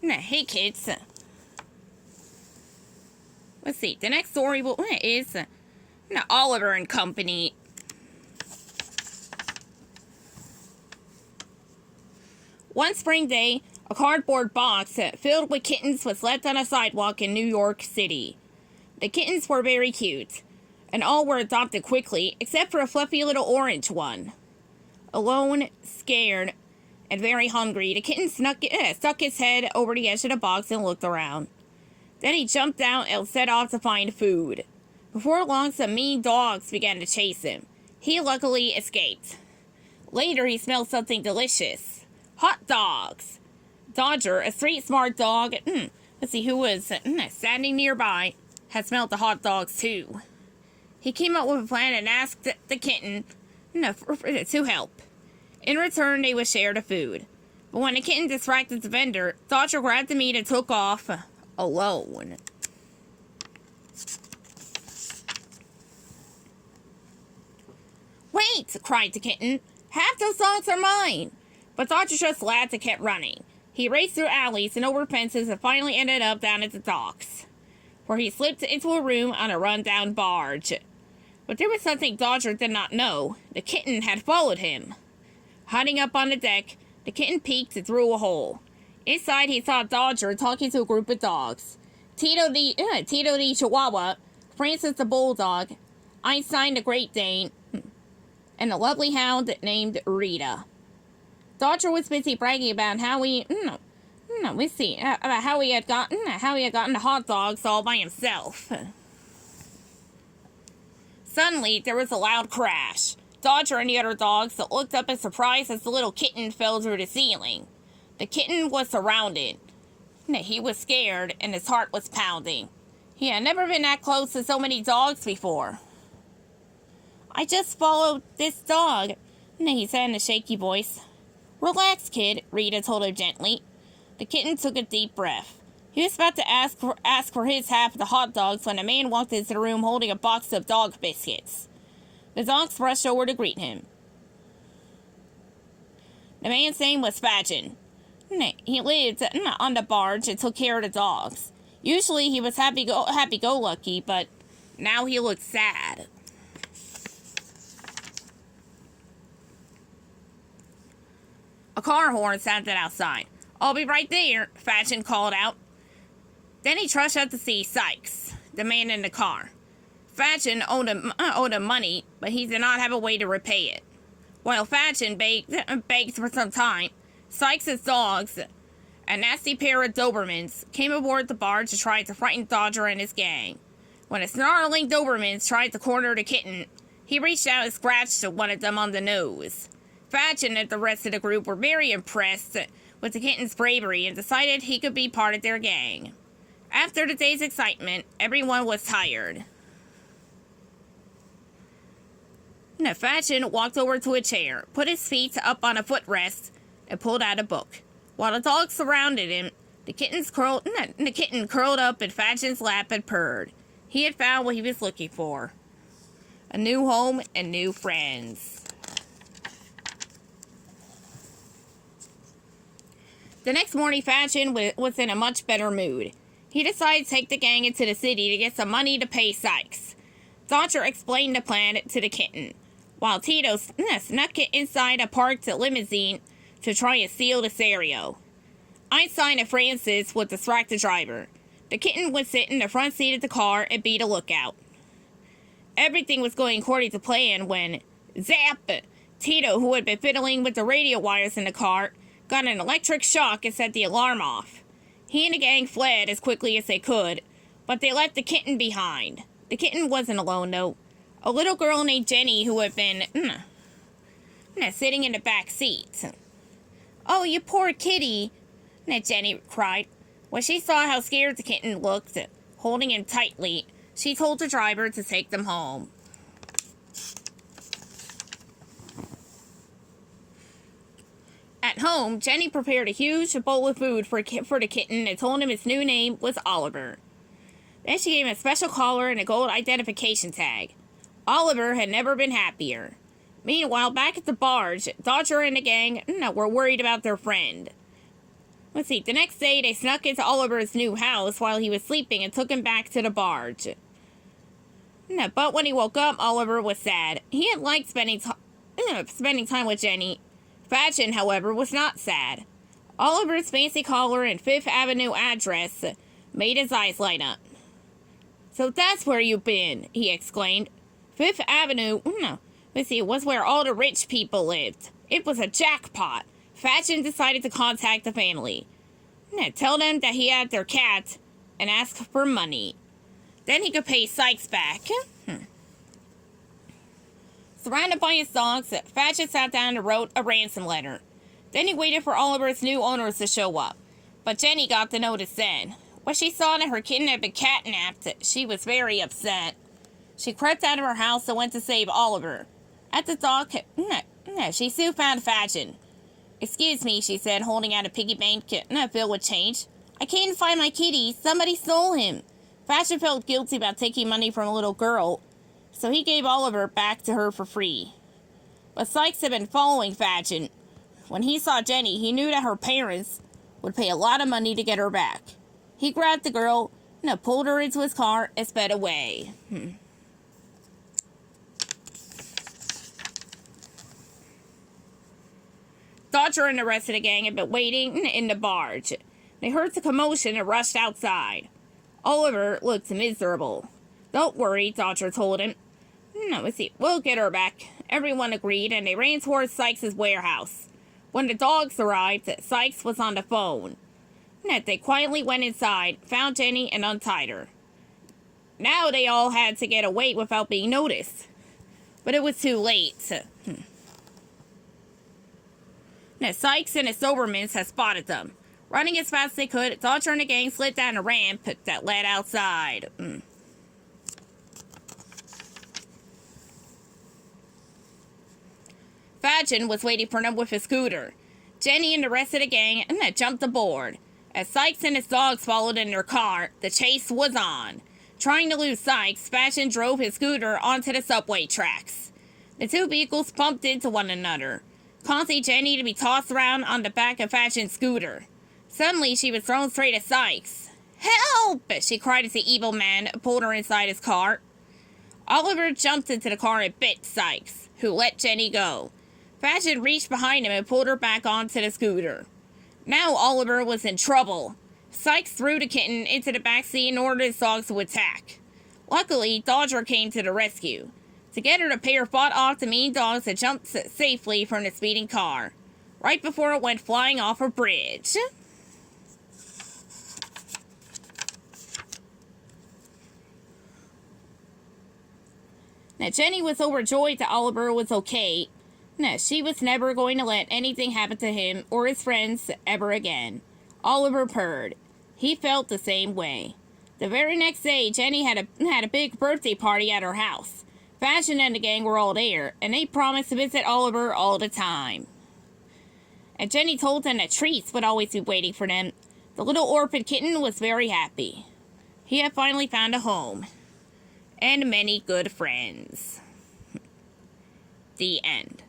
Hey kids. Let's see. The next story is Oliver and Company. One spring day, a cardboard box filled with kittens was left on a sidewalk in New York City. The kittens were very cute, and all were adopted quickly except for a fluffy little orange one. Alone, scared, and very hungry, the kitten stuck its head over the edge of the box and looked around. Then he jumped out and set off to find food. Before long, some mean dogs began to chase him. He luckily escaped. Later, he smelled something delicious. Hot dogs! Dodger, a street smart dog, let's see who was standing nearby, had smelled the hot dogs too. He came up with a plan and asked the kitten to help. In return, they would share the food. But when the kitten distracted the vendor, Dodger grabbed the meat and took off alone. Wait! Cried the kitten. Half those dogs are mine! But Dodger just laughed and kept running. He raced through alleys and over fences and finally ended up down at the docks, where he slipped into a room on a run-down barge. But there was something Dodger did not know. The kitten had followed him. Hiding up on the deck, the kitten peeked through a hole. Inside, he saw Dodger talking to a group of dogs. Tito the Chihuahua, Francis the Bulldog, Einstein the Great Dane, and a lovely hound named Rita. Dodger was busy bragging about how he had gotten the hot dogs all by himself. Suddenly, there was a loud crash. Dodger and the other dogs looked up in surprise as the little kitten fell through the ceiling. The kitten was surrounded. He was scared, and his heart was pounding. He had never been that close to so many dogs before. I just followed this dog, he said in a shaky voice. Relax, kid, Rita told him gently. The kitten took a deep breath. He was about to ask for his half of the hot dogs when a man walked into the room holding a box of dog biscuits. The dogs rushed over to greet him. The man's name was Fagin. He lived on the barge and took care of the dogs. Usually he was happy-go-lucky, but now he looked sad. A car horn sounded outside. I'll be right there, Fagin called out. Then he trudged out to see Sykes, the man in the car. Fagin owed him money, but he did not have a way to repay it. While Fagin begged for some time, Sykes' dogs, a nasty pair of Dobermans, came aboard the barge to try to frighten Dodger and his gang. When the snarling Dobermans tried to corner the kitten, he reached out and scratched one of them on the nose. Fagin and the rest of the group were very impressed with the kitten's bravery and decided he could be part of their gang. After the day's excitement, everyone was tired. Fagin walked over to a chair, put his feet up on a footrest, and pulled out a book. While the dogs surrounded him, the kitten curled up in Fagin's lap and purred. He had found what he was looking for. A new home and new friends. The next morning, Fagin was in a much better mood. He decided to take the gang into the city to get some money to pay Sykes. Dodger explained the plan to the kitten, while Tito snuck inside a parked limousine to try and steal the stereo. Einstein and Francis would distract the driver. The kitten would sit in the front seat of the car and be the lookout. Everything was going according to plan when, zap! Tito, who had been fiddling with the radio wires in the car, got an electric shock and set the alarm off. He and the gang fled as quickly as they could, but they left the kitten behind. The kitten wasn't alone, though. A little girl named Jenny who had been sitting in the back seat. Oh, you poor kitty, Jenny cried. When she saw how scared the kitten looked, holding him tightly, she told the driver to take them home. At home, Jenny prepared a huge bowl of food for the kitten and told him its new name was Oliver. Then she gave him a special collar and a gold identification tag. Oliver had never been happier. Meanwhile, back at the barge, Dodger and the gang were worried about their friend. Let's see, the next day they snuck into Oliver's new house while he was sleeping and took him back to the barge. But when he woke up, Oliver was sad. He had liked spending time with Jenny. Fadgen, however, was not sad. Oliver's fancy collar and Fifth Avenue address made his eyes light up. "So that's where you've been," he exclaimed. "Fifth Avenue, let's see, was where all the rich people lived. It was a jackpot." Fadgen decided to contact the family. Tell them that he had their cat and ask for money. Then he could pay Sykes back. Surrounded by his dogs, Fadgen sat down and wrote a ransom letter. Then he waited for Oliver's new owners to show up. But Jenny got the notice then. When she saw that her kitten had been catnapped, she was very upset. She crept out of her house and went to save Oliver. At the dock, she soon found Fadgen. "Excuse me," she said, holding out a piggy bank filled with change. "I can't find my kitty. Somebody stole him." Fadgen felt guilty about taking money from a little girl, so he gave Oliver back to her for free. But Sykes had been following Fadgen. When he saw Jenny, he knew that her parents would pay a lot of money to get her back. He grabbed the girl, pulled her into his car, and sped away. Dodger and the rest of the gang had been waiting in the barge. They heard the commotion and rushed outside. Oliver looked miserable. "Don't worry," Dodger told him. Let's see, "we'll get her back." Everyone agreed, and they ran towards Sykes' warehouse. When the dogs arrived, Sykes was on the phone. They quietly went inside, found Jenny, and untied her. Now they all had to get away without being noticed. But it was too late. Sykes and his Dobermans had spotted them. Running as fast as they could, Dodger and the gang slid down a ramp that led outside. Fadgen was waiting for them with his scooter. Jenny and the rest of the gang jumped aboard. As Sykes and his dogs followed in their car, the chase was on. Trying to lose Sykes, Fadgen drove his scooter onto the subway tracks. The two vehicles bumped into one another, causing Jenny to be tossed around on the back of Fadgen's scooter. Suddenly, she was thrown straight at Sykes. "Help!" she cried as the evil man pulled her inside his car. Oliver jumped into the car and bit Sykes, who let Jenny go. Fadgen reached behind him and pulled her back onto the scooter. Now Oliver was in trouble. Sykes threw the kitten into the backseat and ordered his dogs to attack. Luckily, Dodger came to the rescue. Together, the pair fought off the mean dogs and jumped safely from the speeding car, right before it went flying off a bridge. Now, Jenny was overjoyed that Oliver was okay. Now, she was never going to let anything happen to him or his friends ever again. Oliver purred. He felt the same way. The very next day, Jenny had a big birthday party at her house. Fadgen and the gang were all there, and they promised to visit Oliver all the time. And Jenny told them that treats would always be waiting for them. The little orphaned kitten was very happy. He had finally found a home. And many good friends. The end.